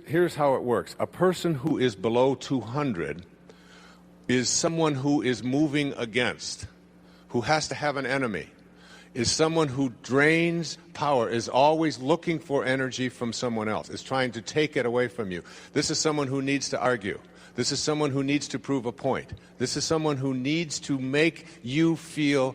here's how it works. A person who is below 200 is someone who is moving against, who has to have an enemy, is someone who drains power, is always looking for energy from someone else, is trying to take it away from you. This is someone who needs to argue. This is someone who needs to prove a point. This is someone who needs to make you feel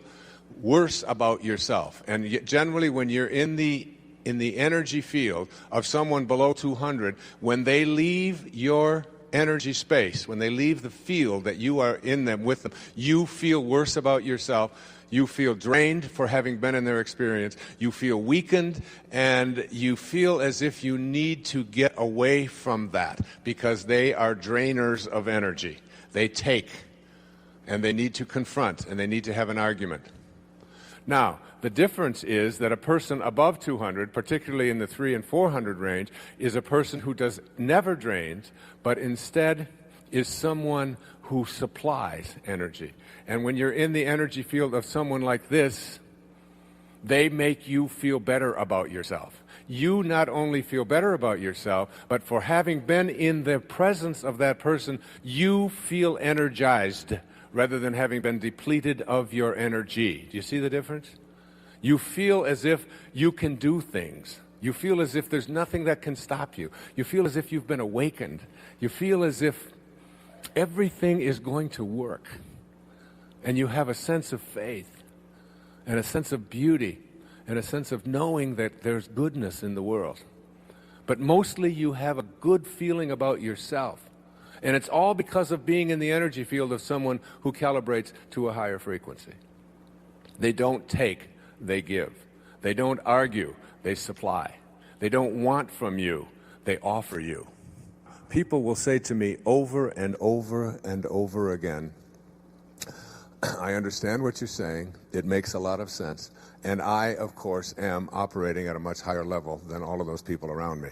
worse about yourself. And generally when you're in the energy field of someone below 200, when they leave your energy space, when they leave the field that you are in them with them, you feel worse about yourself. You feel drained for having been in their experience. You feel weakened, and you feel as if you need to get away from that because they are drainers of energy. They take, and they need to confront, and they need to have an argument. Now, the difference is that a person above 200, particularly in the 300 and 400 range, is a person who never drains, but instead is someone who supplies energy. And when you're in the energy field of someone like this, they make you feel better about yourself. You not only feel better about yourself, but for having been in the presence of that person, you feel energized rather than having been depleted of your energy. Do you see the difference? You feel as if you can do things. You feel as if there's nothing that can stop you. You feel as if you've been awakened. You feel as if everything is going to work. And you have a sense of faith and a sense of beauty and a sense of knowing that there's goodness in the world. But mostly you have a good feeling about yourself. And it's all because of being in the energy field of someone who calibrates to a higher frequency. They don't take, they give. They don't argue, they supply. They don't want from you, they offer you. People will say to me over and over and over again, I understand what you're saying. It makes a lot of sense. And I, of course, am operating at a much higher level than all of those people around me.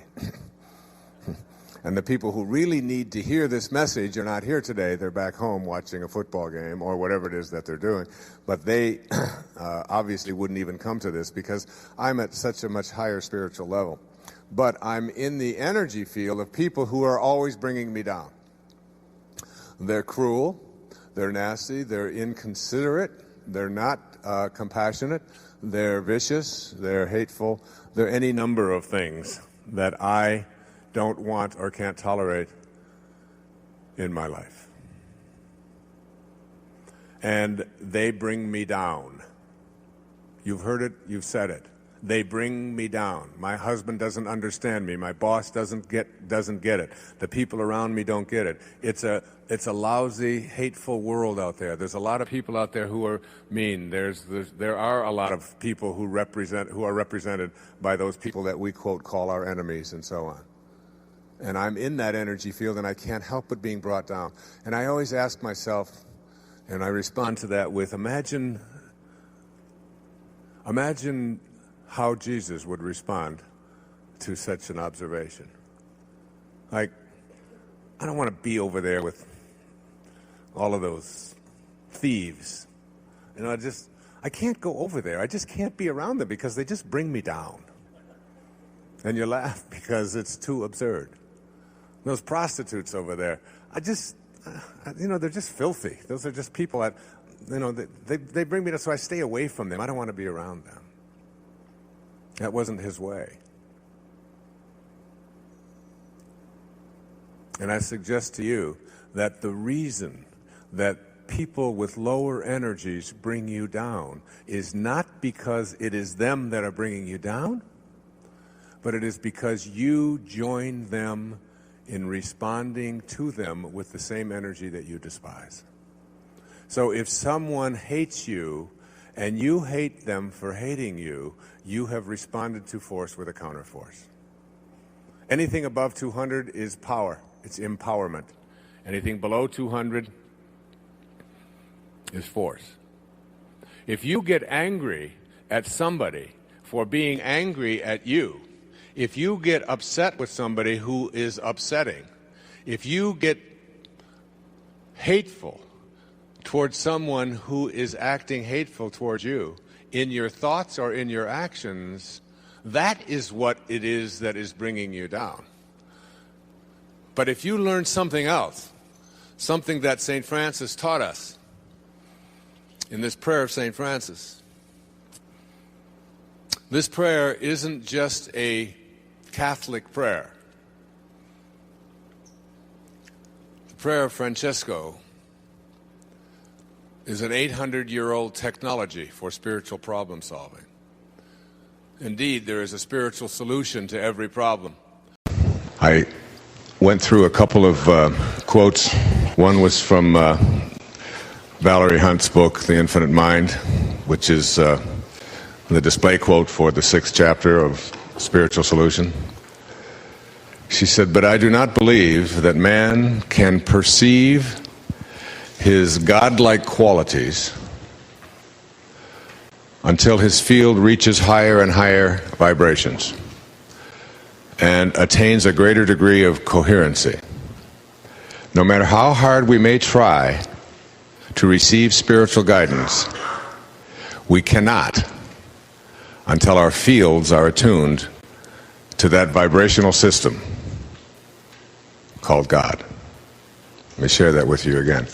And the people who really need to hear this message are not here today. They're back home watching a football game or whatever it is that they're doing. But they obviously wouldn't even come to this because I'm at such a much higher spiritual level. But I'm in the energy field of people who are always bringing me down. They're cruel. They're nasty, they're inconsiderate, they're not compassionate, they're vicious, they're hateful, they're any number of things that I don't want or can't tolerate in my life. And they bring me down. You've heard it, you've said it. They bring me down. My husband doesn't understand me. My boss doesn't get it. The people around me don't get it. It's a lousy, hateful world out there. There's a lot of people out there who are mean. There are a lot of people who are represented by those people that we quote call our enemies and so on. And I'm in that energy field and I can't help but being brought down. And I always ask myself, and I respond to that with imagine how Jesus would respond to such an observation. Like, I don't want to be over there with all of those thieves. You know, I can't go over there. I just can't be around them because they just bring me down. And you laugh because it's too absurd. Those prostitutes over there, they're just filthy. Those are just people that, they bring me down, so I stay away from them. I don't want to be around them. That wasn't his way. And I suggest to you that the reason that people with lower energies bring you down is not because it is them that are bringing you down, but it is because you join them in responding to them with the same energy that you despise. So if someone hates you, and you hate them for hating you, you have responded to force with a counterforce. Anything above 200 is power. It's empowerment. Anything below 200 is force. If you get angry at somebody for being angry at you, if you get upset with somebody who is upsetting, if you get hateful towards someone who is acting hateful towards you, in your thoughts or in your actions, that is what it is that is bringing you down. But if you learn something else, something that St. Francis taught us in this prayer of St. Francis, this prayer isn't just a Catholic prayer. The prayer of Francesco is an 800-year-old technology for spiritual problem solving. Indeed, there is a spiritual solution to every problem. I went through a couple of quotes. One was from Valerie Hunt's book, The Infinite Mind, which is the display quote for the 6th chapter of Spiritual Solution. She said, "But I do not believe that man can perceive his godlike qualities until his field reaches higher and higher vibrations and attains a greater degree of coherency. No matter how hard we may try to receive spiritual guidance, we cannot until our fields are attuned to that vibrational system called God." Let me share that with you again.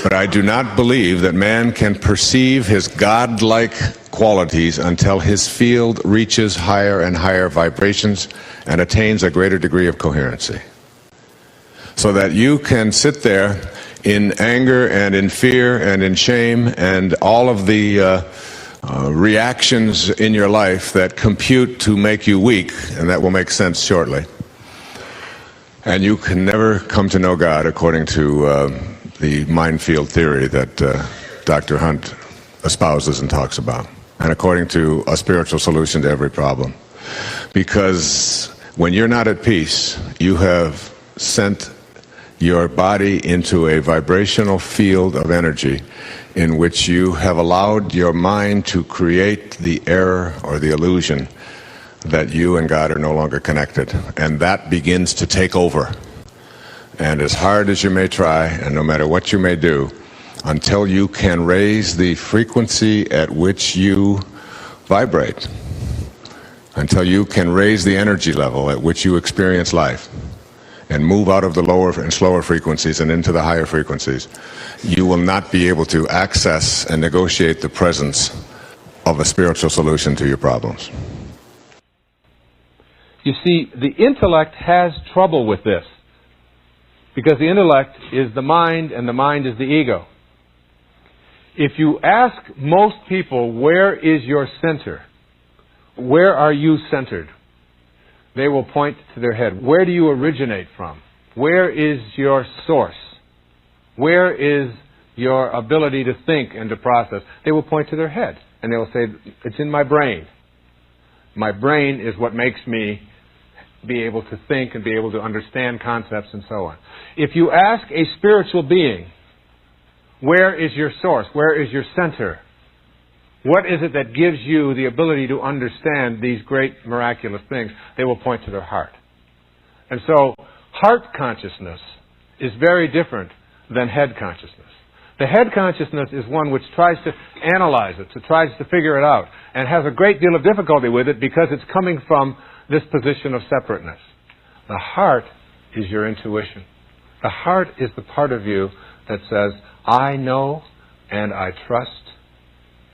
"But I do not believe that man can perceive his godlike qualities until his field reaches higher and higher vibrations and attains a greater degree of coherency." So that you can sit there in anger and in fear and in shame and all of the reactions in your life that compute to make you weak, and that will make sense shortly. And you can never come to know God according to the minefield theory that Dr. Hunt espouses and talks about, and according to a spiritual solution to every problem. Because when you're not at peace, you have sent your body into a vibrational field of energy in which you have allowed your mind to create the error or the illusion that you and God are no longer connected. And that begins to take over. And as hard as you may try, and no matter what you may do, until you can raise the frequency at which you vibrate, until you can raise the energy level at which you experience life, and move out of the lower and slower frequencies and into the higher frequencies, you will not be able to access and negotiate the presence of a spiritual solution to your problems. You see, the intellect has trouble with this, because the intellect is the mind and the mind is the ego. If you ask most people, where is your center? Where are you centered? They will point to their head. Where do you originate from? Where is your source? Where is your ability to think and to process? They will point to their head, and they will say, it's in my brain. My brain is what makes me be able to think and be able to understand concepts and so on. If you ask a spiritual being, where is your source? Where is your center? What is it that gives you the ability to understand these great miraculous things? They will point to their heart. And so, heart consciousness is very different than head consciousness. The head consciousness is one which tries to analyze it, so tries to figure it out, and has a great deal of difficulty with it because it's coming from this position of separateness. The heart is your intuition. The heart is the part of you that says, I know and I trust,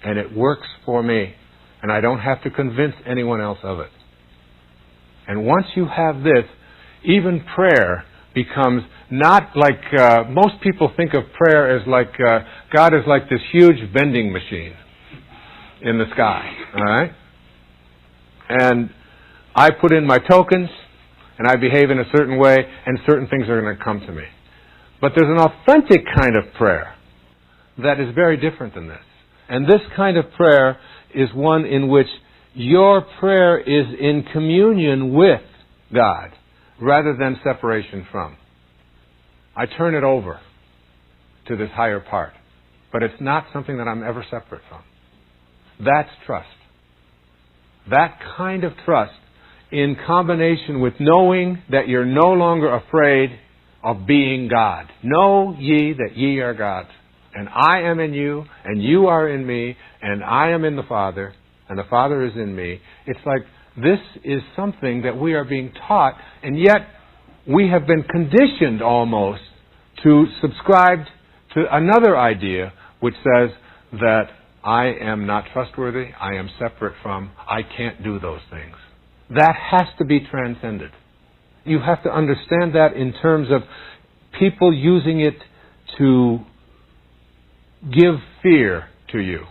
and it works for me, and I don't have to convince anyone else of it. And once you have this, even prayer becomes not like, most people think of prayer as like, God is like this huge vending machine in the sky, all right? And I put in my tokens, and I behave in a certain way, and certain things are going to come to me. But there's an authentic kind of prayer that is very different than this. And this kind of prayer is one in which your prayer is in communion with God rather than separation from. I turn it over to this higher part, but it's not something that I'm ever separate from. That's trust. That kind of trust, in combination with knowing that you're no longer afraid of being God. Know ye that ye are gods. And I am in you, and you are in me, and I am in the Father, and the Father is in me. It's like this is something that we are being taught, and yet we have been conditioned almost to subscribe to another idea which says that I am not trustworthy, I am separate from, I can't do those things. That has to be transcended. You have to understand that in terms of people using it to give fear to you.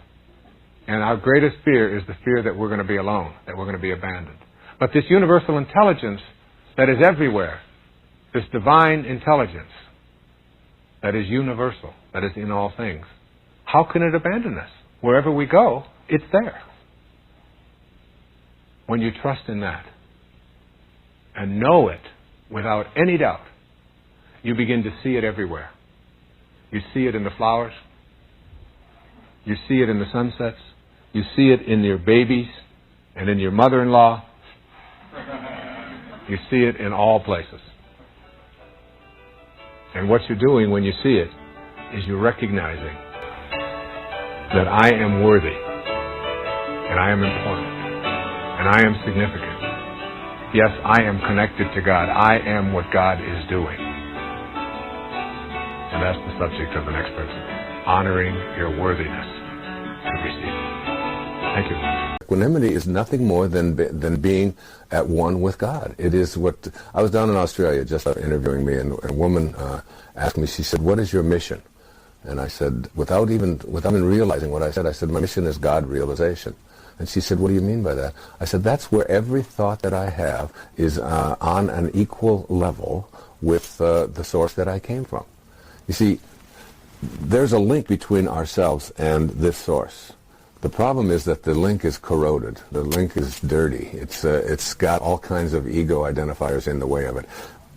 And our greatest fear is the fear that we're going to be alone, that we're going to be abandoned. But this universal intelligence that is everywhere, this divine intelligence that is universal, that is in all things, how can it abandon us? Wherever we go, it's there. When you trust in that and know it without any doubt, you begin to see it everywhere. You see it in the flowers. You see it in the sunsets. You see it in your babies and in your mother-in-law. You see it in all places. And what you're doing when you see it is you're recognizing that I am worthy, and I am important, and I am significant. Yes, I am connected to God. I am what God is doing. And that's the subject of the next principle. Honoring your worthiness to receive. Thank you. Equanimity is nothing more than being at one with God. It is what... I was down in Australia just interviewing me, and a woman asked me, she said, what is your mission? And I said, without even realizing what I said, my mission is God realization. And she said, what do you mean by that? I said, that's where every thought that I have is on an equal level with the source that I came from. You see, there's a link between ourselves and this source. The problem is that the link is corroded. The link is dirty. It's got all kinds of ego identifiers in the way of it.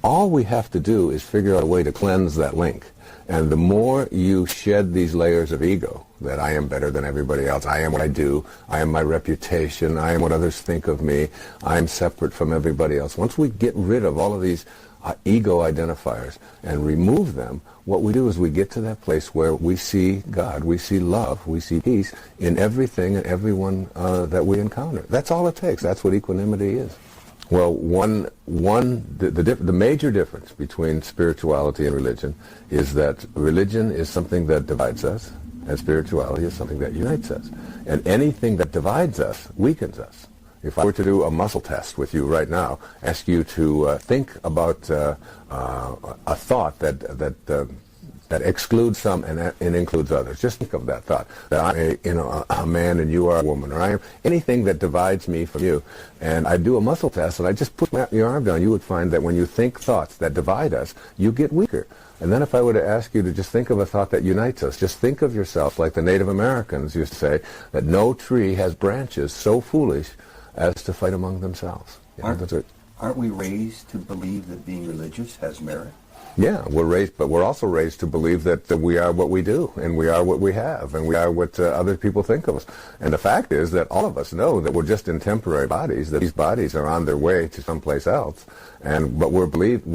All we have to do is figure out a way to cleanse that link. And the more you shed these layers of ego, that I am better than everybody else, I am what I do, I am my reputation, I am what others think of me, I am separate from everybody else. Once we get rid of all of these ego identifiers and remove them, what we do is we get to that place where we see God, we see love, we see peace in everything and everyone that we encounter. That's all it takes. That's what equanimity is. Well, the major difference between spirituality and religion is that religion is something that divides us, and spirituality is something that unites us. And anything that divides us weakens us. If I were to do a muscle test with you right now, ask you to think about a thought that excludes some and includes others. Just think of that thought, that I'm a man and you are a woman, or I am anything that divides me from you. And I do a muscle test, and I just put your arm down. You would find that when you think thoughts that divide us, you get weaker. And then if I were to ask you to just think of a thought that unites us, just think of yourself like the Native Americans used to say, that no tree has branches so foolish as to fight among themselves. Aren't we raised to believe that being religious has merit? Yeah, we're raised, but we're also raised to believe that we are what we do, and we are what we have, and we are what other people think of us. And the fact is that all of us know that we're just in temporary bodies, that these bodies are on their way to someplace else. But we're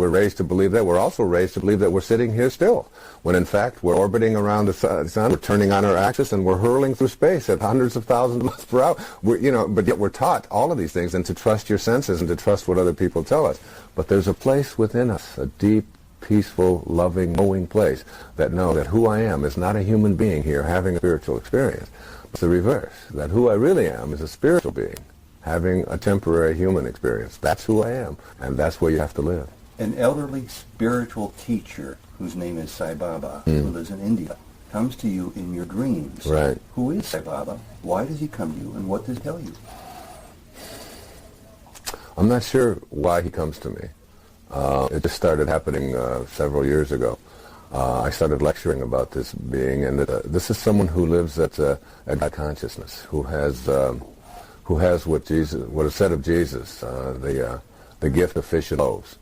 raised to believe that. We're also raised to believe that we're sitting here still, when in fact we're orbiting around the sun, we're turning on our axis, and we're hurling through space at hundreds of thousands of miles per hour. But yet we're taught all of these things, and to trust your senses and to trust what other people tell us. But there's a place within us, a deep, peaceful, loving, knowing place that know that who I am is not a human being here having a spiritual experience. It's the reverse, that who I really am is a spiritual being having a temporary human experience. That's who I am, and that's where you have to live. An elderly spiritual teacher whose name is Sai Baba, who lives in India, comes to you in your dreams. Right. Who is Sai Baba? Why does he come to you, and what does he tell you? I'm not sure why he comes to me. It just started happening several years ago. I started lecturing about this being, and this is someone who lives at God consciousness, who has what is said of Jesus, the gift of fish and loaves.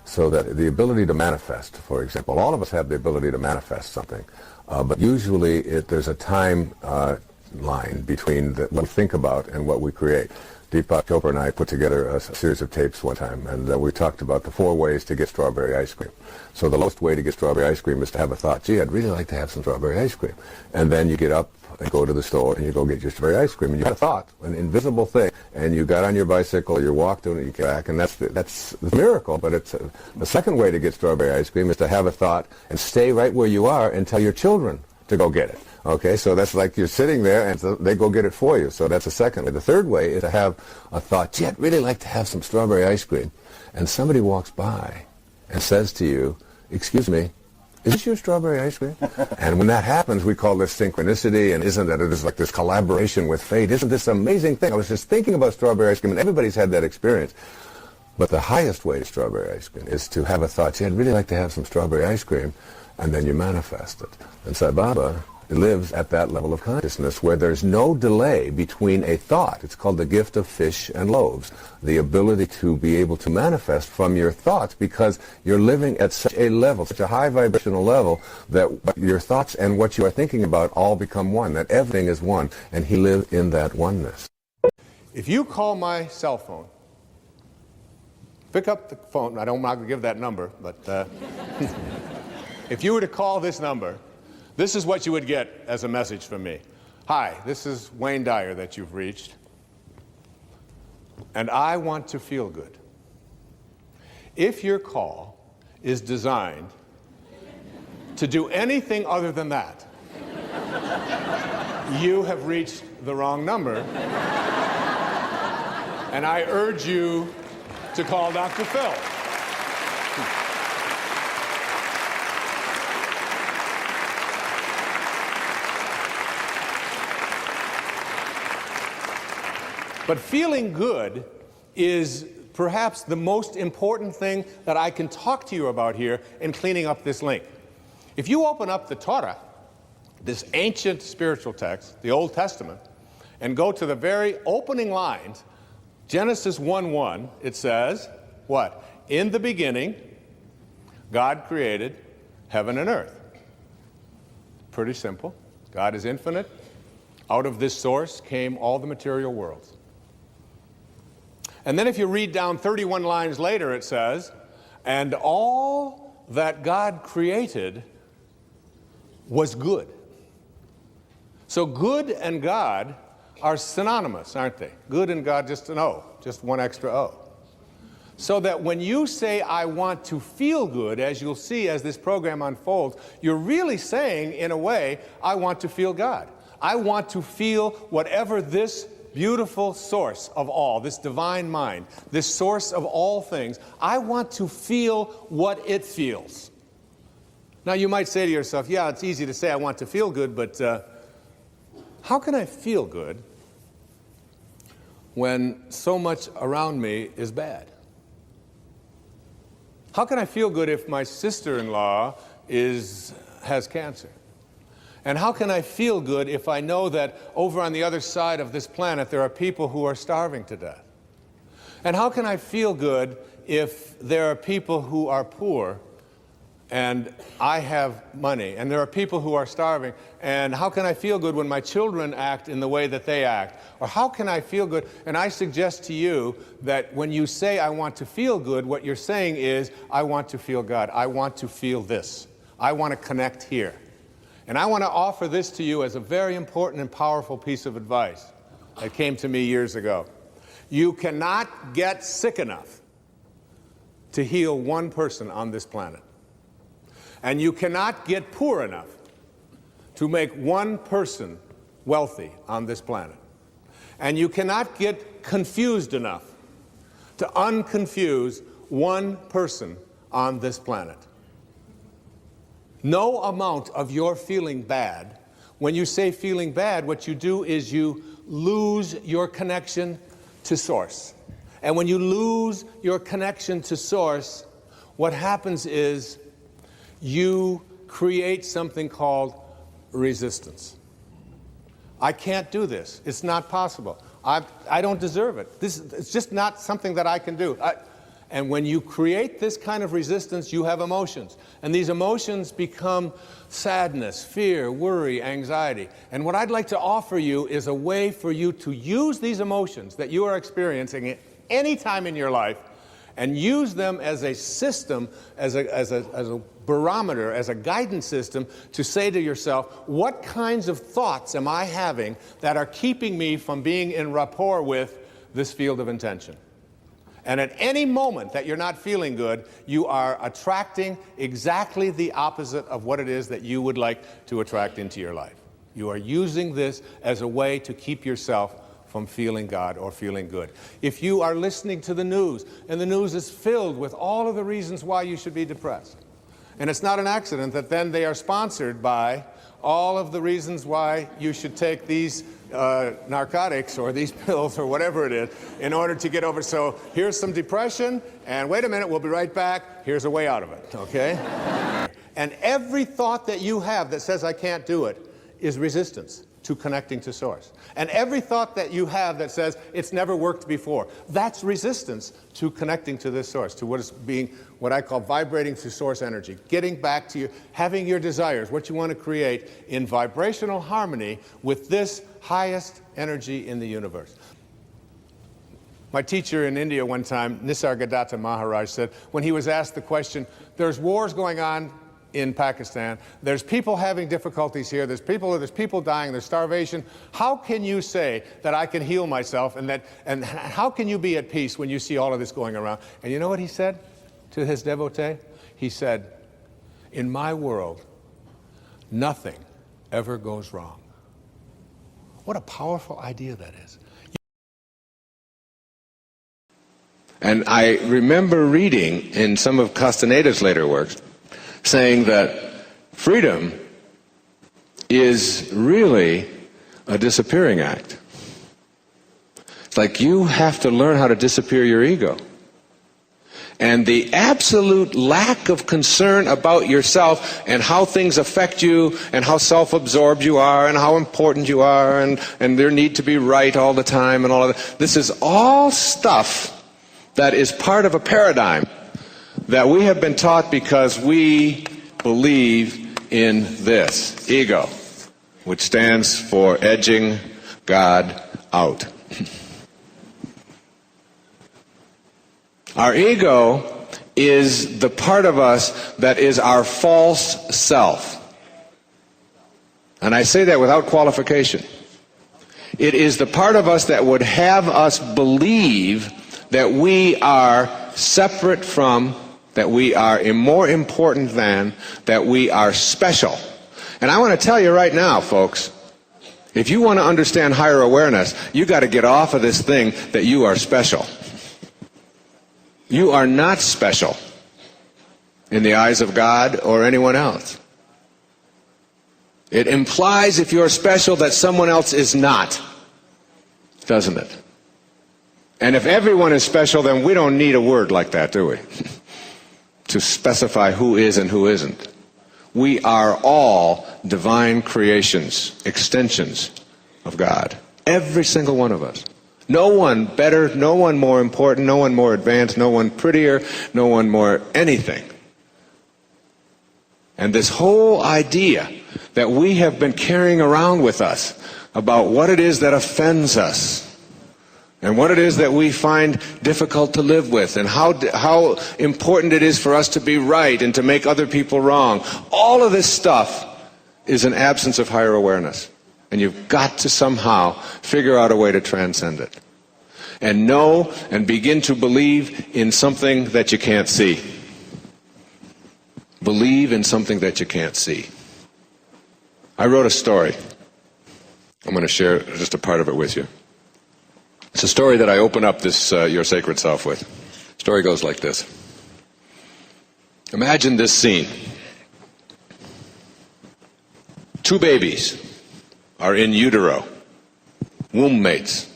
So that the ability to manifest, for example, all of us have the ability to manifest something, but usually there's a time line between what we think about and what we create. Deepak Chopra and I put together a series of tapes one time, and we talked about the 4 ways to get strawberry ice cream. So the lowest way to get strawberry ice cream is to have a thought, gee, I'd really like to have some strawberry ice cream. And then you get up and go to the store and you go get your strawberry ice cream, and you have a thought, an invisible thing, and you got on your bicycle, you walked and you came back, and that's a miracle. But it's the second way to get strawberry ice cream is to have a thought and stay right where you are and tell your children to go get it. Okay, so that's like you're sitting there and they go get it for you. So that's the second way. The third way is to have a thought, gee, I'd really like to have some strawberry ice cream. And somebody walks by and says to you, excuse me, is this your strawberry ice cream? And when that happens, we call this synchronicity, and isn't that it is like this collaboration with fate? Isn't this an amazing thing? I was just thinking about strawberry ice cream, and everybody's had that experience. But the highest way to strawberry ice cream is to have a thought, gee, I'd really like to have some strawberry ice cream, and then you manifest it. And Sai Baba lives at that level of consciousness where there's no delay between a thought. It's called the gift of fish and loaves. The ability to be able to manifest from your thoughts because you're living at such a level, such a high vibrational level that your thoughts and what you are thinking about all become one, that everything is one, and he lives in that oneness. If you call my cell phone, pick up the phone. I'm not going to give that number, but if you were to call this number, this is what you would get as a message from me. Hi, this is Wayne Dyer that you've reached, and I want to feel good. If your call is designed to do anything other than that, you have reached the wrong number, and I urge you to call Dr. Phil. But feeling good is perhaps the most important thing that I can talk to you about here in cleaning up this link. If you open up the Torah, this ancient spiritual text, the Old Testament, and go to the very opening lines, Genesis 1:1, it says, what? In the beginning, God created heaven and earth. Pretty simple. God is infinite. Out of this source came all the material worlds. And then if you read down 31 lines later, it says, and all that God created was good. So good and God are synonymous, aren't they? Good and God, just an O, just one extra O. So that when you say, I want to feel good, as you'll see as this program unfolds, you're really saying, in a way, I want to feel God. I want to feel whatever this beautiful source of all, this divine mind, this source of all things, I want to feel what it feels. Now you might say to yourself, yeah, it's easy to say I want to feel good, but how can I feel good when so much around me is bad? How can I feel good if my sister-in-law has cancer? And how can I feel good if I know that over on the other side of this planet there are people who are starving to death? And how can I feel good if there are people who are poor and I have money, and there are people who are starving? And how can I feel good when my children act in the way that they act? Or how can I feel good? And I suggest to you that when you say I want to feel good, what you're saying is I want to feel God. I want to feel this. I want to connect here. And I want to offer this to you as a very important and powerful piece of advice that came to me years ago. You cannot get sick enough to heal one person on this planet. And you cannot get poor enough to make one person wealthy on this planet. And you cannot get confused enough to unconfuse one person on this planet. No amount of your feeling bad, when you say feeling bad, what you do is you lose your connection to Source. And when you lose your connection to Source, what happens is you create something called resistance. I can't do this. It's not possible. I don't deserve it. It's just not something that I can do. And when you create this kind of resistance, you have emotions. And these emotions become sadness, fear, worry, anxiety. And what I'd like to offer you is a way for you to use these emotions that you are experiencing at any time in your life and use them as a system, as a barometer, as a guidance system to say to yourself, what kinds of thoughts am I having that are keeping me from being in rapport with this field of intention. And at any moment that you're not feeling good, you are attracting exactly the opposite of what it is that you would like to attract into your life. You are using this as a way to keep yourself from feeling God or feeling good. If you are listening to the news, and the news is filled with all of the reasons why you should be depressed, and it's not an accident that then they are sponsored by all of the reasons why you should take these narcotics or these pills or whatever it is in order to get over. So here's some depression, and wait a minute, we'll be right back. Here's a way out of it, okay? And every thought that you have that says I can't do it is resistance to connecting to Source. And every thought that you have that says it's never worked before, that's resistance to connecting to this Source, to what is being, what I call vibrating to Source energy, getting back to having your desires, what you want to create in vibrational harmony with this highest energy in the universe. My teacher in India one time, Nisargadatta Maharaj, said, when he was asked the question, there's wars going on in Pakistan, there's people having difficulties here, there's people dying, there's starvation. How can you say that I can heal myself, and how can you be at peace when you see all of this going around? And you know what he said to his devotee? He said, in my world, nothing ever goes wrong. What a powerful idea that is. And I remember reading in some of Castaneda's later works saying that freedom is really a disappearing act. It's like you have to learn how to disappear your ego. And the absolute lack of concern about yourself and how things affect you and how self-absorbed you are and how important you are and there need to be right all the time and all of that. This is all stuff that is part of a paradigm that we have been taught because we believe in this, ego, which stands for edging God out. Our ego is the part of us that is our false self. And I say that without qualification. It is the part of us that would have us believe that we are separate from, that we are more important than, that we are special. And I want to tell you right now, folks, if you want to understand higher awareness, you got to get off of this thing that you are special. You are not special in the eyes of God or anyone else. It implies, if you're special, that someone else is not, doesn't it? And if everyone is special, then we don't need a word like that, do we? To specify who is and who isn't. We are all divine creations, extensions of God. Every single one of us. No one better, no one more important, no one more advanced, no one prettier, no one more anything. And this whole idea that we have been carrying around with us about what it is that offends us and what it is that we find difficult to live with and how important it is for us to be right and to make other people wrong. All of this stuff is an absence of higher awareness. And you've got to somehow figure out a way to transcend it. And know and begin to believe in something that you can't see. Believe in something that you can't see. I wrote a story. I'm going to share just a part of it with you. It's a story that I open up this Your Sacred Self with. The story goes like this. Imagine this scene. Two babies are in utero, womb mates.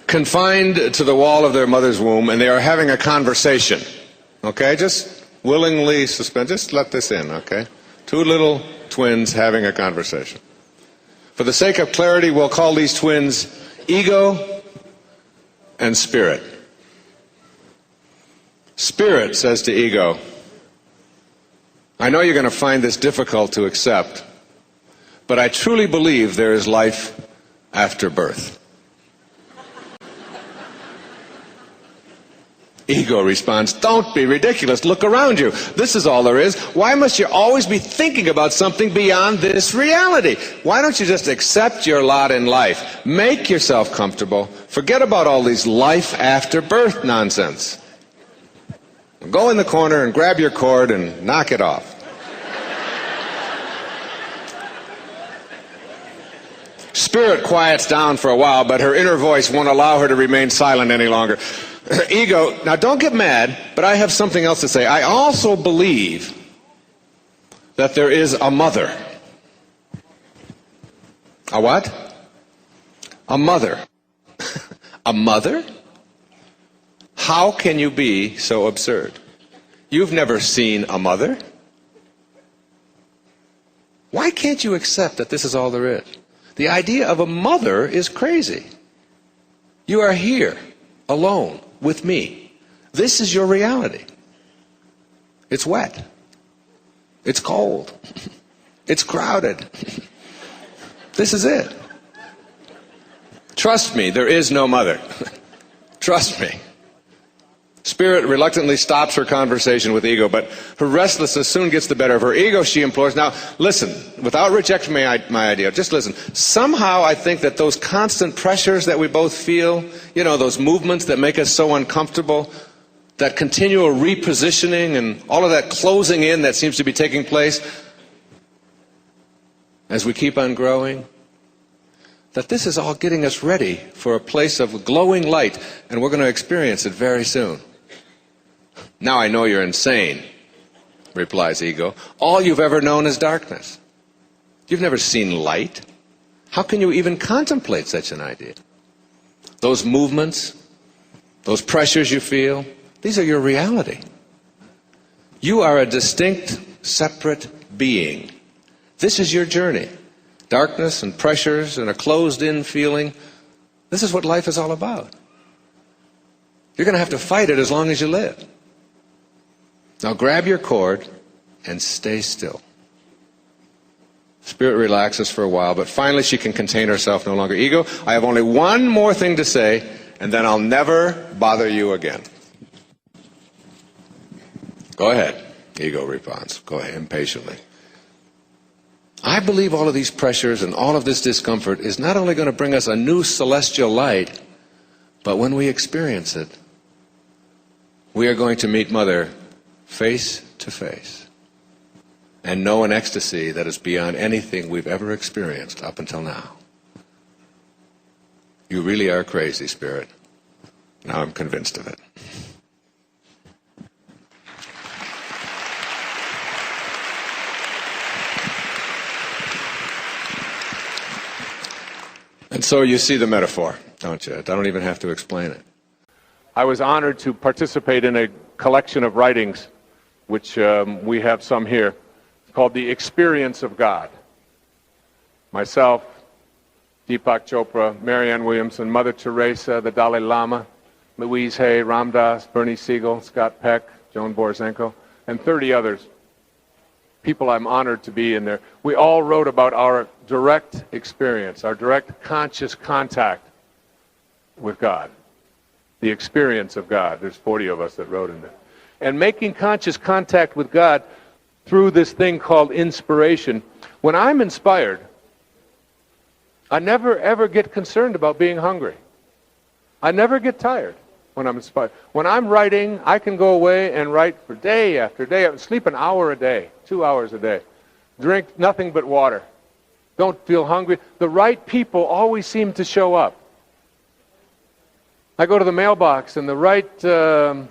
Confined to the wall of their mother's womb, and they are having a conversation. Okay, just willingly suspend, just let this in, okay? Two little twins having a conversation. For the sake of clarity, we'll call these twins ego and spirit. Spirit says to ego, I know you're going to find this difficult to accept, but I truly believe there is life after birth. Ego responds, don't be ridiculous. Look around you. This is all there is. Why must you always be thinking about something beyond this reality? Why don't you just accept your lot in life? Make yourself comfortable. Forget about all these life after birth nonsense. Go in the corner and grab your cord and knock it off. Spirit quiets down for a while, but her inner voice won't allow her to remain silent any longer. Ego, now don't get mad, but I have something else to say. I also believe that there is a mother. A what? A mother. A mother? How can you be so absurd? You've never seen a mother. Why can't you accept that this is all there is? The idea of a mother is crazy. You are here, alone, with me. This is your reality. It's wet. It's cold. It's crowded. This is it. Trust me, there is no mother. Trust me. Spirit reluctantly stops her conversation with ego, but her restlessness soon gets the better of her. Ego, she implores, now listen, without rejecting my idea, just listen. Somehow I think that those constant pressures that we both feel, you know, those movements that make us so uncomfortable, that continual repositioning and all of that closing in that seems to be taking place as we keep on growing, that this is all getting us ready for a place of glowing light, and we're going to experience it very soon. Now I know you're insane, replies ego. All you've ever known is darkness. You've never seen light. How can you even contemplate such an idea? Those movements, those pressures you feel, these are your reality. You are a distinct, separate being. This is your journey. Darkness and pressures and a closed-in feeling. This is what life is all about. You're going to have to fight it as long as you live. Now grab your cord and stay still. Spirit relaxes for a while, but finally she can contain herself no longer. Ego, I have only one more thing to say, and then I'll never bother you again. Go ahead, ego responds. Go ahead, impatiently. I believe all of these pressures and all of this discomfort is not only going to bring us a new celestial light, but when we experience it, we are going to meet Mother face to face and know an ecstasy that is beyond anything we've ever experienced up until now. You really are crazy, Spirit. Now I'm convinced of it. And so you see the metaphor, don't you? I don't even have to explain it. I was honored to participate in a collection of writings, which we have some here, called The Experience of God. Myself, Deepak Chopra, Marianne Williamson, Mother Teresa, the Dalai Lama, Louise Hay, Ram Dass, Bernie Siegel, Scott Peck, Joan Borysenko, and 30 others. People I'm honored to be in there. We all wrote about our direct experience, our direct conscious contact with God. The experience of God. There's 40 of us that wrote in there. And making conscious contact with God through this thing called inspiration. When I'm inspired, I never ever get concerned about being hungry. I never get tired when I'm inspired. When I'm writing, I can go away and write for day after day. I sleep an hour a day, 2 hours a day. Drink nothing but water. Don't feel hungry. The right people always seem to show up. I go to the mailbox and the right, the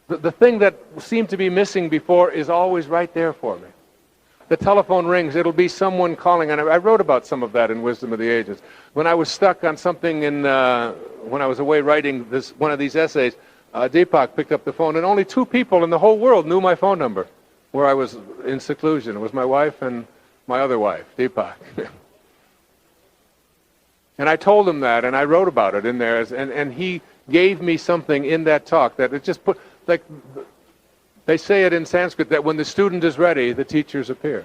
thing that seemed to be missing before is always right there for me. The telephone rings, it'll be someone calling, and I wrote about some of that in Wisdom of the Ages. When I was stuck on something when I was away writing one of these essays, Deepak picked up the phone, and only 2 people in the whole world knew my phone number where I was in seclusion. It was my wife and my other wife, Deepak. And I told him that, and I wrote about it in there, and he gave me something in that talk that it just put, like, they say it in Sanskrit that when the student is ready, the teachers appear.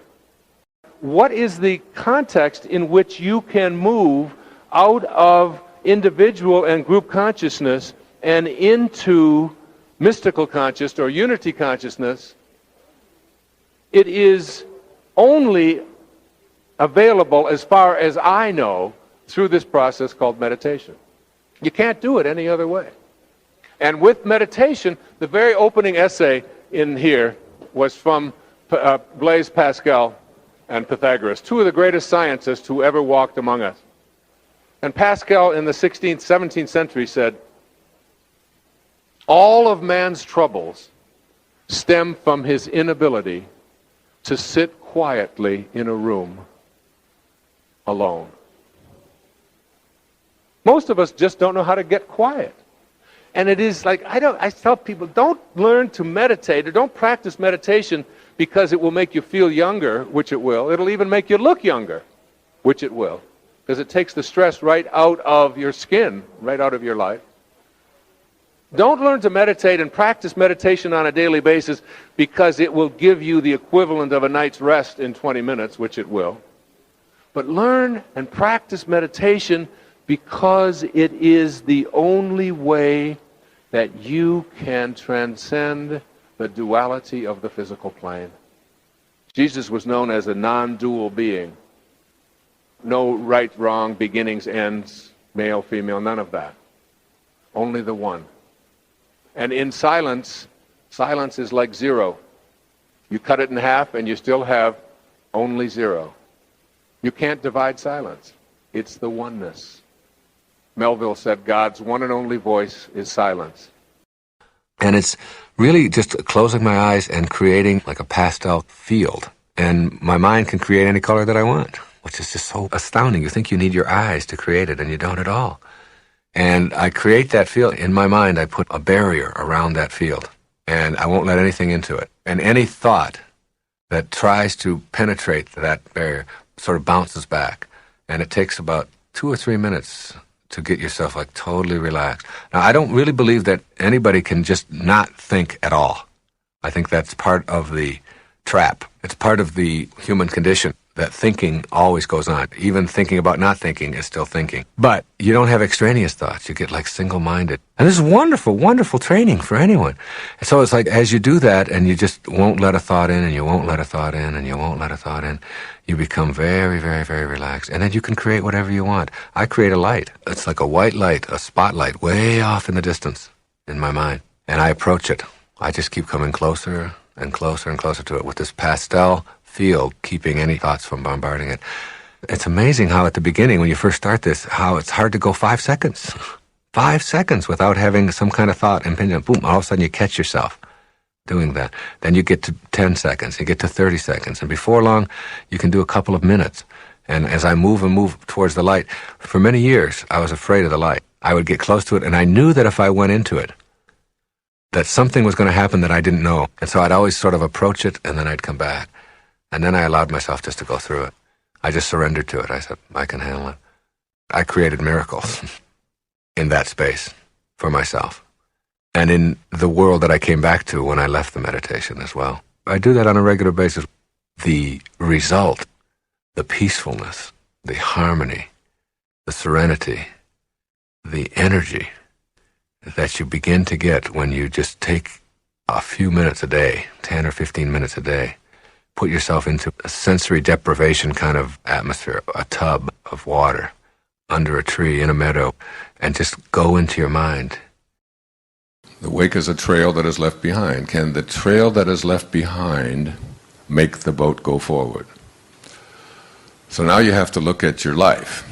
What is the context in which you can move out of individual and group consciousness and into mystical consciousness or unity consciousness, it is only available, as far as I know, through this process called meditation. You can't do it any other way. And with meditation, the very opening essay in here was from Blaise Pascal and Pythagoras, two of the greatest scientists who ever walked among us. And Pascal in the 16th, 17th century said, all of man's troubles stem from his inability to sit quietly in a room alone. Most of us just don't know how to get quiet. And it is like, I tell people, don't learn to meditate or don't practice meditation because it will make you feel younger, which it will. It'll even make you look younger, which it will. Because it takes the stress right out of your skin, right out of your life. Don't learn to meditate and practice meditation on a daily basis because it will give you the equivalent of a night's rest in 20 minutes, which it will. But learn and practice meditation because it is the only way that you can transcend the duality of the physical plane. Jesus was known as a non-dual being. No right, wrong, beginnings, ends, male, female, none of that. Only the one. And in silence, silence is like zero. You cut it in half and you still have only zero. You can't divide silence. It's the oneness. Melville said God's one and only voice is silence. And it's really just closing my eyes and creating like a pastel field. And my mind can create any color that I want, which is just so astounding. You think you need your eyes to create it, and you don't at all. And I create that field. In my mind, I put a barrier around that field, and I won't let anything into it. And any thought that tries to penetrate that barrier sort of bounces back. And it takes about 2 or 3 minutes to get yourself like totally relaxed. Now, I don't really believe that anybody can just not think at all. I think that's part of the trap. It's part of the human condition that thinking always goes on. Even thinking about not thinking is still thinking. But you don't have extraneous thoughts. You get like single-minded. And this is wonderful, wonderful training for anyone. And so it's like as you do that and you just won't let a thought in and you won't let a thought in and you won't let a thought in, you become very, very, very relaxed. And then you can create whatever you want. I create a light. It's like a white light, a spotlight way off in the distance in my mind. And I approach it. I just keep coming closer and closer and closer to it with this pastel field, keeping any thoughts from bombarding it. It's amazing how at the beginning, when you first start this, how it's hard to go 5 seconds. 5 seconds without having some kind of thought impinging. Boom, all of a sudden you catch yourself doing that. Then you get to 10 seconds, you get to 30 seconds, and before long, you can do a couple of minutes. And as I move and move towards the light, for many years, I was afraid of the light. I would get close to it, and I knew that if I went into it, that something was going to happen that I didn't know. And so I'd always sort of approach it, and then I'd come back. And then I allowed myself just to go through it. I just surrendered to it. I said, I can handle it. I created miracles in that space for myself. And in the world that I came back to when I left the meditation as well. I do that on a regular basis. The result, the peacefulness, the harmony, the serenity, the energy that you begin to get when you just take a few minutes a day, 10 or 15 minutes a day, put yourself into a sensory deprivation kind of atmosphere, a tub of water, under a tree, in a meadow, and just go into your mind. The wake is a trail that is left behind. Can the trail that is left behind make the boat go forward? So now you have to look at your life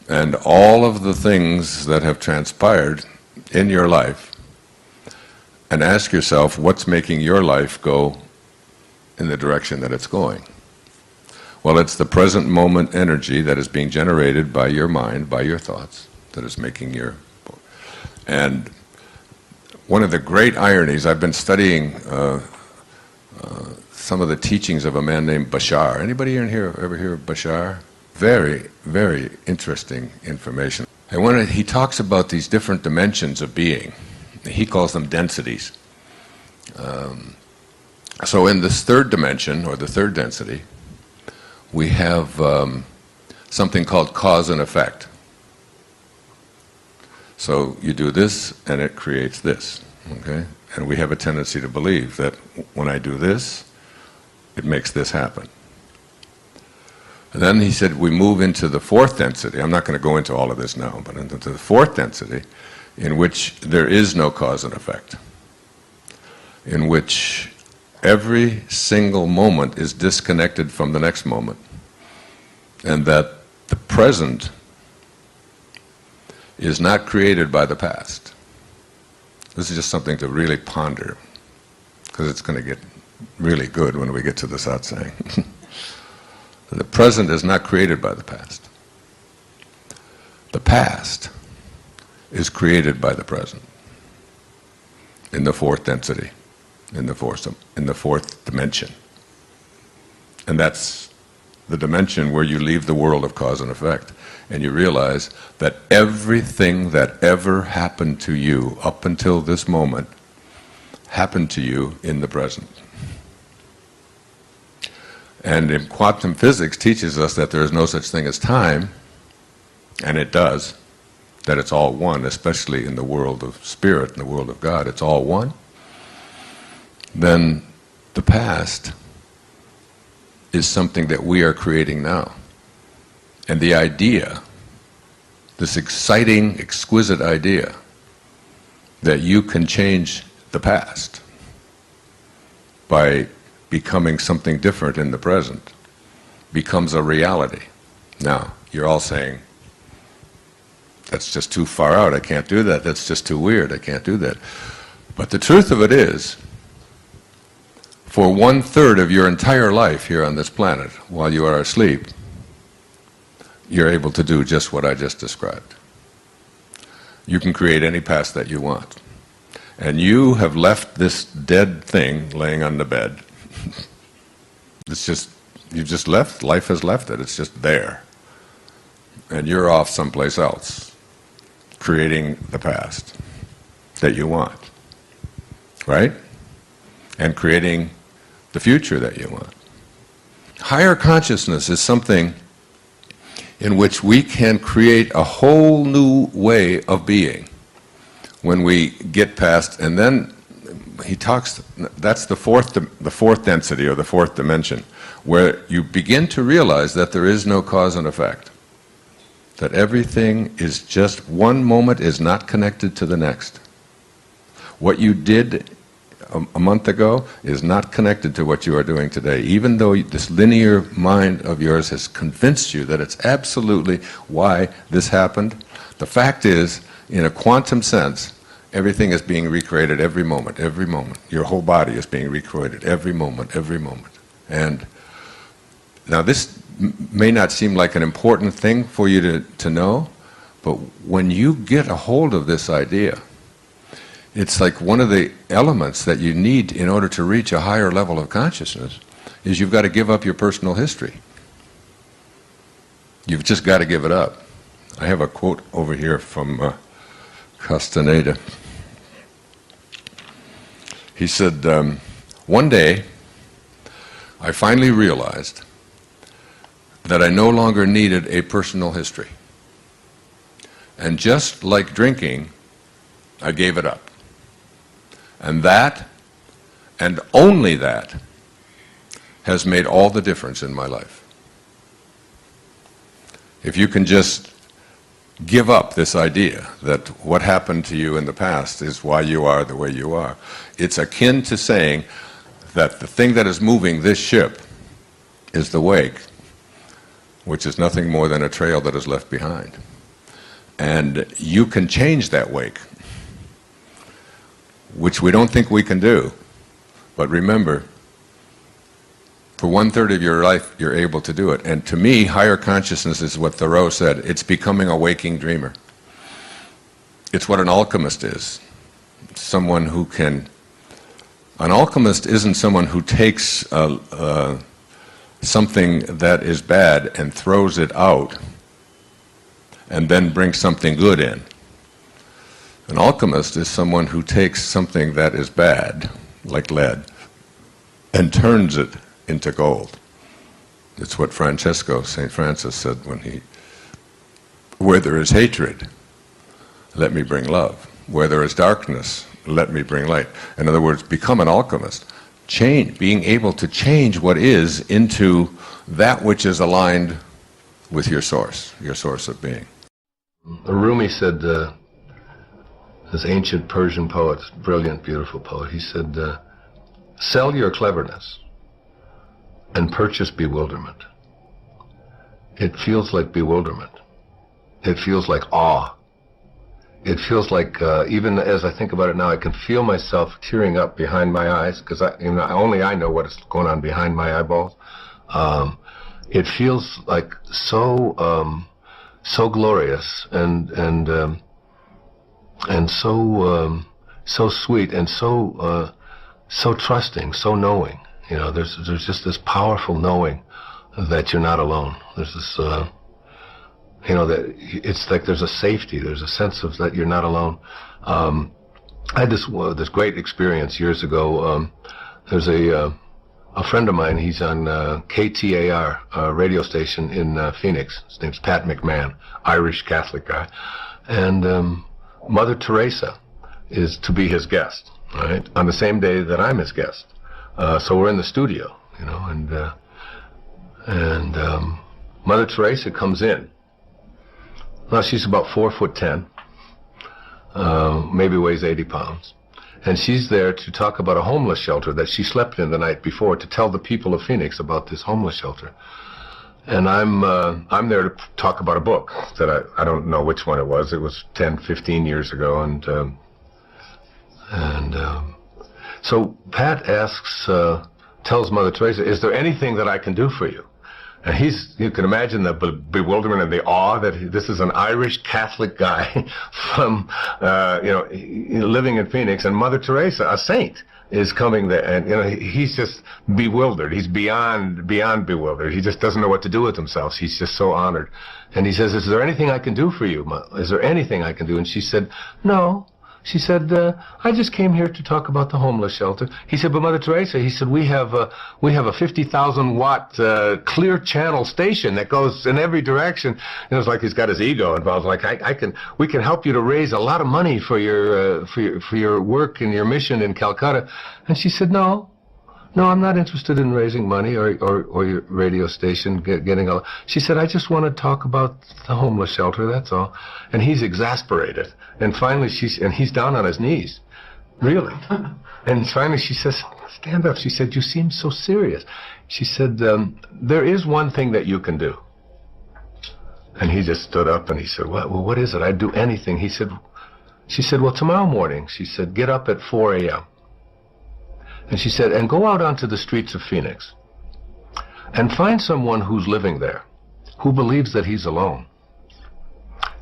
and all of the things that have transpired in your life and ask yourself what's making your life go in the direction that it's going. Well, it's the present moment energy that is being generated by your mind, by your thoughts, that is making your... And one of the great ironies, I've been studying some of the teachings of a man named Bashar. Anybody in here ever hear of Bashar? Very, very interesting information. And when he talks about these different dimensions of being, he calls them densities. So in this third dimension, or the third density, we have something called cause and effect. So you do this, and it creates this, okay? And we have a tendency to believe that when I do this, it makes this happen. And then he said we move into the fourth density. I'm not going to go into all of this now, but into the fourth density, in which there is no cause and effect, in which every single moment is disconnected from the next moment, and that the present is not created by the past. This is just something to really ponder, because it's going to get really good when we get to the satsang. The present is not created by the past. The past is created by the present in the fourth density, in the fourth dimension. And that's the dimension where you leave the world of cause and effect, and you realize that everything that ever happened to you up until this moment happened to you in the present. And in quantum physics teaches us that there is no such thing as time, and it does, that it's all one, especially in the world of spirit, in the world of God, it's all one. Then the past is something that we are creating now. And the idea, this exciting, exquisite idea, that you can change the past by becoming something different in the present, becomes a reality. Now, you're all saying, that's just too far out, I can't do that, that's just too weird, I can't do that. But the truth of it is, for 1/3 of your entire life here on this planet, while you are asleep, you're able to do just what I just described. You can create any past that you want. And you have left this dead thing laying on the bed. It's just, you've just left, life has left it, it's just there. And you're off someplace else, creating the past that you want, right? And creating the future that you want. Higher consciousness is something in which we can create a whole new way of being when we get past, and then he talks, that's the fourth density, or the fourth dimension, where you begin to realize that there is no cause and effect, that everything is just, one moment is not connected to the next. What you did a month ago is not connected to what you are doing today, even though this linear mind of yours has convinced you that it's absolutely why this happened. The fact is, in a quantum sense, everything is being recreated every moment, every moment. Your whole body is being recreated every moment, every moment. And now this may not seem like an important thing for you to know, but when you get a hold of this idea, it's like one of the elements that you need in order to reach a higher level of consciousness is you've got to give up your personal history. You've just got to give it up. I have a quote over here from Castaneda. He said, one day I finally realized that I no longer needed a personal history. And just like drinking, I gave it up. And that, and only that, has made all the difference in my life. If you can just give up this idea that what happened to you in the past is why you are the way you are, it's akin to saying that the thing that is moving this ship is the wake, which is nothing more than a trail that is left behind. And you can change that wake, which we don't think we can do. But remember, for 1/3 of your life, you're able to do it. And to me, higher consciousness is what Thoreau said, it's becoming a waking dreamer. It's what an alchemist is. Someone who can, an alchemist isn't someone who takes something that is bad and throws it out and then brings something good in. An alchemist is someone who takes something that is bad, like lead, and turns it into gold. It's what St. Francis said when where there is hatred, let me bring love. Where there is darkness, let me bring light. In other words, become an alchemist. Change, being able to change what is into that which is aligned with your source of being. Rumi said, this ancient Persian poet, brilliant, beautiful poet, he said, sell your cleverness and purchase bewilderment. It feels like bewilderment. It feels like awe. It feels like, even as I think about it now, I can feel myself tearing up behind my eyes, because only I know what is going on behind my eyeballs. It feels like so glorious and so sweet and so trusting, so knowing. You know, there's just this powerful knowing that you're not alone. There's this, you know, that it's like there's a safety, there's a sense of that you're not alone. I had this great experience years ago. There's a friend of mine, he's on KTAR radio station in Phoenix. His name's Pat McMahon, Irish Catholic guy. And Mother Teresa is to be his guest, right, on the same day that I'm his guest. So we're in the studio, you know, and Mother Teresa comes in. Now she's about 4'10", maybe weighs 80 pounds. And she's there to talk about a homeless shelter that she slept in the night before, to tell the people of Phoenix about this homeless shelter. And I'm there to talk about a book that I don't know which one it was. It was 10, 15 years ago. So Pat tells Mother Teresa, is there anything that I can do for you? And you can imagine the bewilderment and the awe that this is an Irish Catholic guy from, living in Phoenix, and Mother Teresa, a saint, is coming there, and he's just bewildered. He's beyond bewildered. He just doesn't know what to do with himself. He's just so honored. And he says, is there anything I can do for you? Is there anything I can do? And she said, no. She said, I just came here to talk about the homeless shelter. He said, but Mother Teresa, he said, we have a 50,000 watt clear channel station that goes in every direction. And it's like he's got his ego involved. Like we can help you to raise a lot of money for your work and your mission in Calcutta. And she said, no, I'm not interested in raising money or your radio station getting a. She said, I just want to talk about the homeless shelter. That's all. And he's exasperated. And finally, he's down on his knees, really. And finally, she says, "Stand up." She said, "You seem so serious." She said, "There is one thing that you can do." And he just stood up and he said, "Well, what is it? I'd do anything." She said, "Well, tomorrow morning," she said, "get up at 4 a.m." And she said, "And go out onto the streets of Phoenix and find someone who's living there, who believes that he's alone,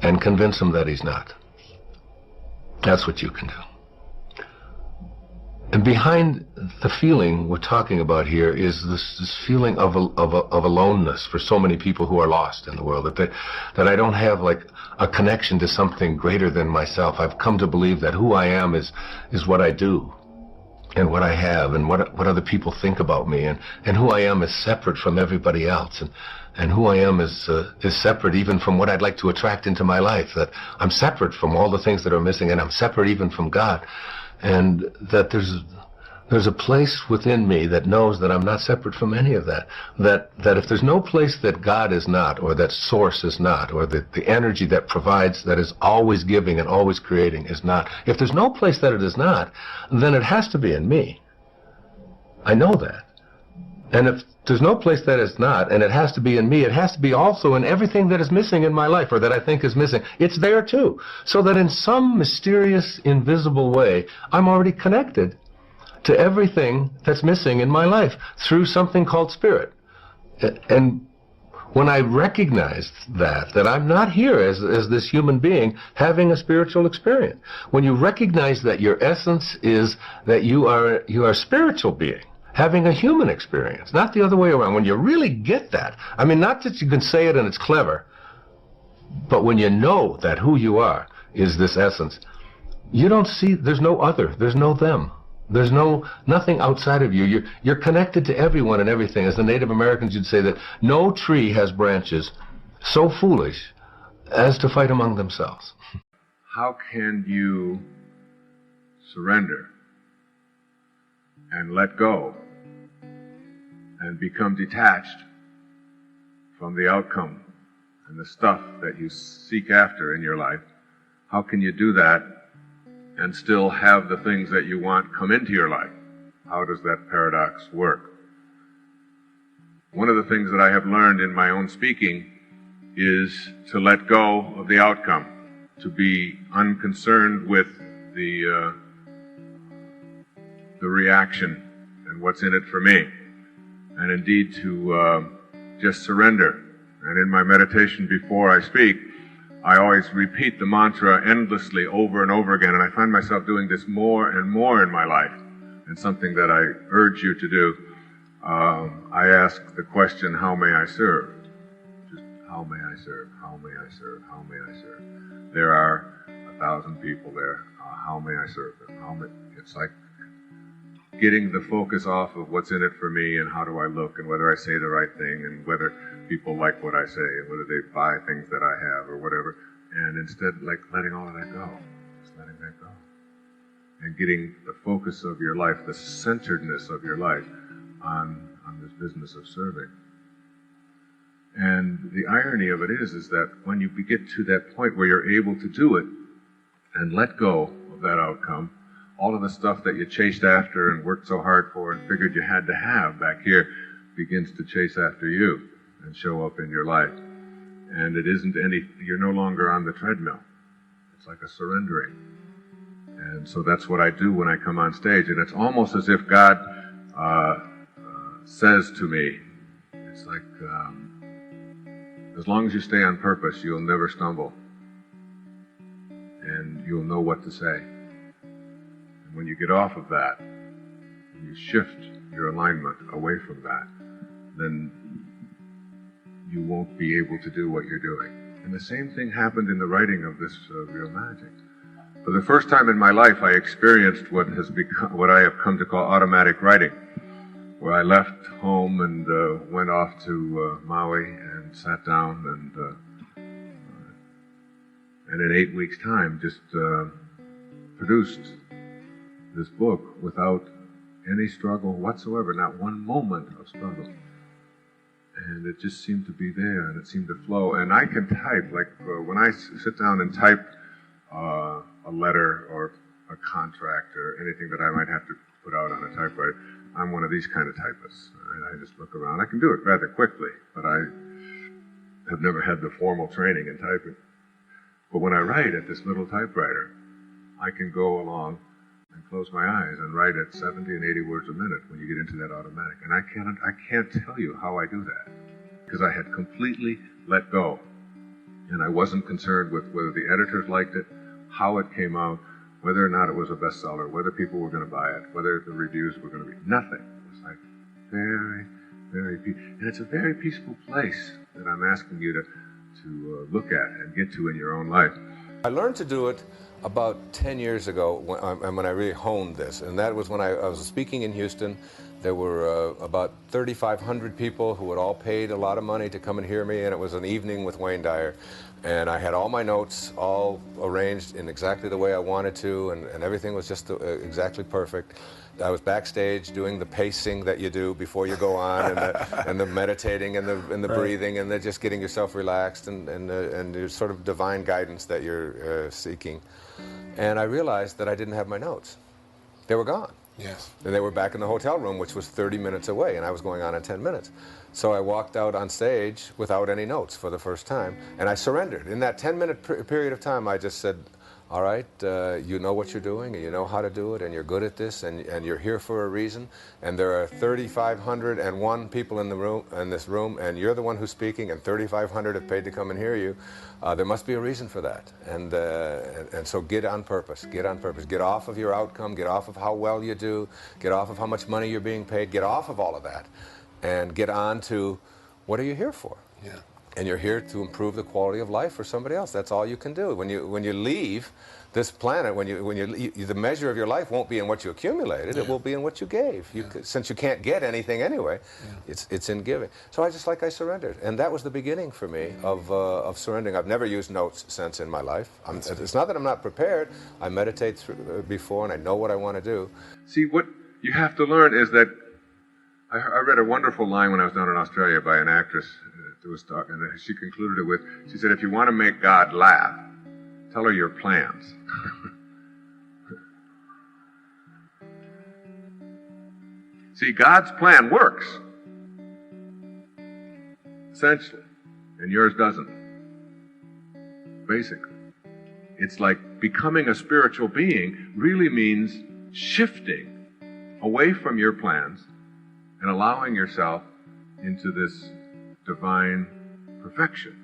and convince him that he's not. That's what you can do." And behind the feeling we're talking about here is this feeling of aloneness for so many people who are lost in the world, that I don't have like a connection to something greater than myself. I've come to believe that who I am is what I do, and what I have, and what other people think about me, and who I am is separate from everybody else, and who I am is separate even from what I'd like to attract into my life, that I'm separate from all the things that are missing, and I'm separate even from God, and that there's a place within me that knows that I'm not separate from any of that, that if there's no place that God is not, or that source is not, or the energy that provides, that is always giving and always creating is not, if there's no place that it is not, then it has to be in me. I know that. And if there's no place that is not, and it has to be in me, it has to be also in everything that is missing in my life, or that I think is missing. It's there too. So that in some mysterious, invisible way, I'm already connected to everything that's missing in my life through something called spirit. And when I recognized that I'm not here as this human being having a spiritual experience, when you recognize that your essence is that you are a spiritual being having a human experience, not the other way around, when you really get that, I mean, not that you can say it and it's clever, but when you know that who you are is this essence, you don't see, there's no other, there's no them. There's nothing outside of you. You're connected to everyone and everything. As the Native Americans would say, that no tree has branches so foolish as to fight among themselves. how can you surrender and let go and become detached from the outcome and the stuff that you seek after in your life? How can you do that and still have the things that you want come into your life? How does that paradox work? One of the things that I have learned in my own speaking is to let go of the outcome, to be unconcerned with the reaction and what's in it for me, and indeed to just surrender. And in my meditation before I speak, I always repeat the mantra endlessly over and over again, and I find myself doing this more and more in my life, and something that I urge you to do. I ask the question, how may I serve? Just, how may I serve? How may I serve? How may I serve? There are 1,000 people there. How may I serve them? It's like getting the focus off of what's in it for me and how do I look and whether I say the right thing and whether people like what I say and whether they buy things that I have or whatever. And instead, like letting all of that go. Just letting that go. And getting the focus of your life, the centeredness of your life on this business of serving. And the irony of it is that when you get to that point where you're able to do it and let go of that outcome, all of the stuff that you chased after and worked so hard for and figured you had to have back here begins to chase after you and show up in your life. And it isn't you're no longer on the treadmill. It's like a surrendering. And so that's what I do when I come on stage. And it's almost as if God says to me, it's like, as long as you stay on purpose, you'll never stumble. And you'll know what to say. And when you get off of that, and you shift your alignment away from that, then you won't be able to do what you're doing. And the same thing happened in the writing of this Real Magic. For the first time in my life, I experienced what I have come to call automatic writing, where I left home and went off to Maui and sat down and in 8 weeks' time just produced this book without any struggle whatsoever, not one moment of struggle. And it just seemed to be there, and it seemed to flow. And I can type, like when I sit down and type a letter or a contract or anything that I might have to put out on a typewriter, I'm one of these kind of typists. I just look around. I can do it rather quickly, but I have never had the formal training in typing. But when I write at this little typewriter, I can go along and close my eyes and write at 70 and 80 words a minute when you get into that automatic. And I can't tell you how I do that, because I had completely let go. And I wasn't concerned with whether the editors liked it, how it came out, whether or not it was a bestseller, whether people were going to buy it, whether the reviews were going to be. Nothing. It was like very, very peaceful. And it's a very peaceful place that I'm asking you to look at and get to in your own life. I learned to do it about 10 years ago when I really honed this, and that was when I was speaking in Houston. There were about 3,500 people who had all paid a lot of money to come and hear me, and it was an evening with Wayne Dyer. And I had all my notes all arranged in exactly the way I wanted to, and everything was just exactly perfect. I was backstage doing the pacing that you do before you go on, and the meditating and the breathing, and just getting yourself relaxed and your sort of divine guidance that you're seeking. And I realized that I didn't have my notes. They were gone. Yes. And they were back in the hotel room, which was 30 minutes away, and I was going on in 10 minutes. So I walked out on stage without any notes for the first time, and I surrendered. In that 10-minute period of time, I just said, all right, you know what you're doing, and you know how to do it, and you're good at this, and you're here for a reason, and there are 3,501 people in this room, and you're the one who's speaking, and 3,500 have paid to come and hear you. There must be a reason for that, and so get on purpose, get off of your outcome, get off of how well you do, get off of how much money you're being paid, get off of all of that, and get on to what are you here for? Yeah. And you're here to improve the quality of life for somebody else. That's all you can do. When you leave this planet, the measure of your life won't be in what you accumulated. It will be in what you gave. Since you can't get anything anyway, it's in giving. So I surrendered, and that was the beginning for me of surrendering. I've never used notes since in my life. It's not that I'm not prepared. I meditate before, and I know what I want to do. See, what you have to learn is that I read a wonderful line when I was down in Australia by an actress who was talking, and she concluded it with, she said, if you want to make God laugh, tell her your plans. See, God's plan works, essentially, and yours doesn't. Basically. It's like becoming a spiritual being really means shifting away from your plans and allowing yourself into this divine perfection.